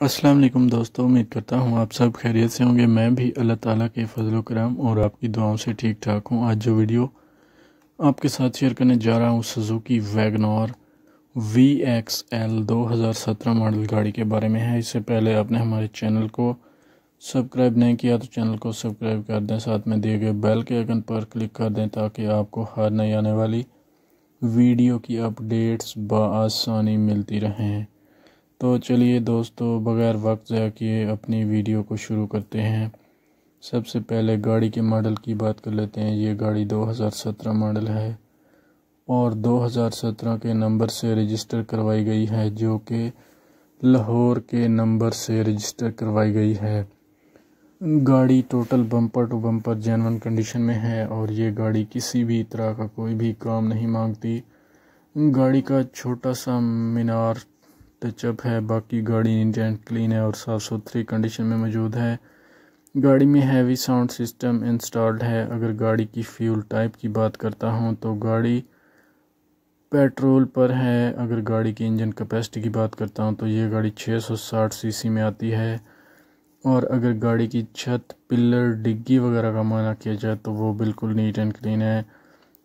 अस्सलाम वालेकुम दोस्तों, उम्मीद करता हूँ आप सब खैरियत से होंगे। मैं भी अल्लाह ताला के फजल व करम और आपकी दुआओं से ठीक ठाक हूँ। आज जो वीडियो आपके साथ शेयर करने जा रहा हूँ सुजुकी वैगनआर VXL 2017 मॉडल गाड़ी के बारे में है। इससे पहले आपने हमारे चैनल को सब्सक्राइब नहीं किया तो चैनल को सब्सक्राइब कर दें, साथ में दिए गए बेल के आइकन पर क्लिक कर दें ताकि आपको हर नई आने वाली वीडियो की अपडेट्स बआसानी मिलती रहें। तो चलिए दोस्तों, बगैर वक्त ज़ाया किए अपनी वीडियो को शुरू करते हैं। सबसे पहले गाड़ी के मॉडल की बात कर लेते हैं। ये गाड़ी 2017 मॉडल है और 2017 के नंबर से रजिस्टर करवाई गई है, जो कि लाहौर के नंबर से रजिस्टर करवाई गई है। गाड़ी total bumper to bumper genuine condition में है और ये गाड़ी किसी भी तरह का कोई भी काम नहीं मांगती। गाड़ी का छोटा सा मीनार टचअप है, बाकी गाड़ी नीट एंड क्लीन है और साफ़ सुथरी कंडीशन में मौजूद है। गाड़ी में हैवी साउंड सिस्टम इंस्टॉल्ड है। अगर गाड़ी की फ्यूल टाइप की बात करता हूं तो गाड़ी पेट्रोल पर है। अगर गाड़ी की इंजन कैपेसिटी की बात करता हूं तो ये गाड़ी 660 सीसी में आती है। और अगर गाड़ी की छत, पिलर, डिग्गी वगैरह का माना किया जाए तो वो बिल्कुल नीट एंड क्लीन है।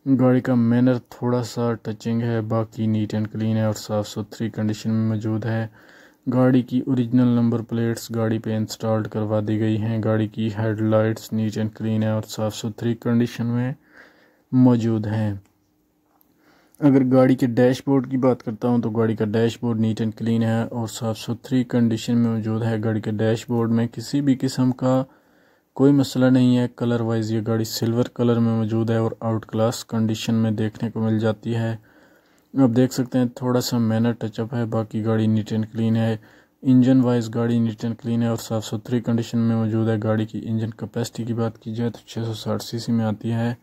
गाड़ी का मैनर थोड़ा सा टचिंग है, बाकी नीट एंड क्लीन है और साफ़ सुथरी कंडीशन में मौजूद है। गाड़ी की ओरिजिनल नंबर प्लेट्स गाड़ी पे इंस्टॉल्ड करवा दी गई हैं। गाड़ी की हेडलाइट्स नीट एंड क्लीन है और साफ़ सुथरी कंडीशन में मौजूद हैं। अगर गाड़ी के डैशबोर्ड की बात करता हूं तो गाड़ी का डैशबोर्ड नीट एंड क्लीन है और साफ़ सुथरी कंडीशन में मौजूद है। गाड़ी के डैशबोर्ड में किसी भी किस्म का कोई मसला नहीं है। कलर वाइज ये गाड़ी सिल्वर कलर में मौजूद है और आउट क्लास कंडीशन में देखने को मिल जाती है। आप देख सकते हैं थोड़ा सा मैनर टचअप है, बाकी गाड़ी नीट एंड क्लीन है। इंजन वाइज गाड़ी नीट एंड क्लीन है और साफ़ सुथरी कंडीशन में मौजूद है। गाड़ी की इंजन कैपेसिटी की बात की जाए तो 660 सीसी में आती है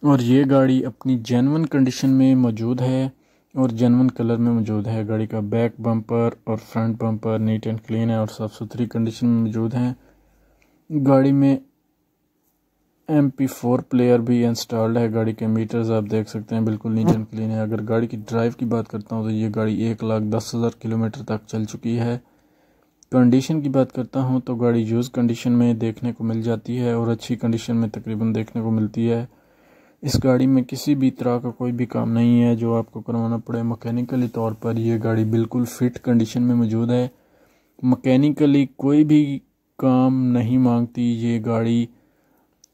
और ये गाड़ी अपनी जेन्युइन कंडीशन में मौजूद है और जेन्युइन कलर में मौजूद है। गाड़ी का बैक बम्पर और front bumper neat and clean है और साफ़ सुथरी कंडीशन में मौजूद है। गाड़ी में MP4 प्लेयर भी इंस्टॉल्ड है। गाड़ी के मीटर्स आप देख सकते हैं बिल्कुल नीट एंड क्लीन है। अगर गाड़ी की ड्राइव की बात करता हूं तो ये गाड़ी 1,10,000 किलोमीटर तक चल चुकी है। कंडीशन की बात करता हूं तो गाड़ी यूज़ कंडीशन में देखने को मिल जाती है और अच्छी कंडीशन में तकरीबन देखने को मिलती है। इस गाड़ी में किसी भी तरह का कोई भी काम नहीं है जो आपको करवाना पड़े। मैकेनिकली तौर पर यह गाड़ी बिल्कुल फिट कंडीशन में मौजूद है। मैकेनिकली कोई भी काम नहीं मांगती ये गाड़ी।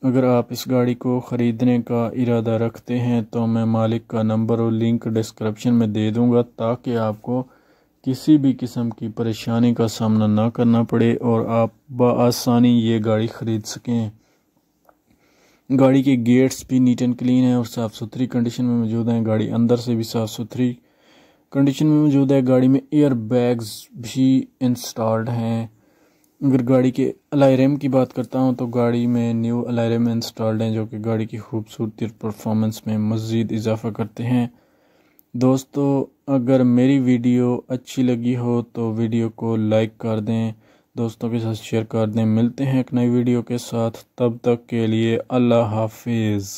अगर आप इस गाड़ी को ख़रीदने का इरादा रखते हैं तो मैं मालिक का नंबर और लिंक डिस्क्रिप्शन में दे दूंगा ताकि आपको किसी भी किस्म की परेशानी का सामना ना करना पड़े और आप बआसानी ये गाड़ी ख़रीद सकें। गाड़ी के गेट्स भी नीट एंड क्लीन है और साफ़ सुथरी कंडीशन में मौजूद हैं। गाड़ी अंदर से भी साफ़ सुथरी कंडीशन में मौजूद है। गाड़ी में एयर बैग्स भी इंस्टॉल्ड हैं। अगर गाड़ी के अलायरम की बात करता हूं तो गाड़ी में न्यू अलायरम इंस्टॉल्ड हैं जो कि गाड़ी की खूबसूरती और परफॉर्मेंस में मज़ीद इजाफा करते हैं। दोस्तों, अगर मेरी वीडियो अच्छी लगी हो तो वीडियो को लाइक कर दें, दोस्तों के साथ शेयर कर दें। मिलते हैं एक नई वीडियो के साथ, तब तक के लिए अल्लाह हाफिज़।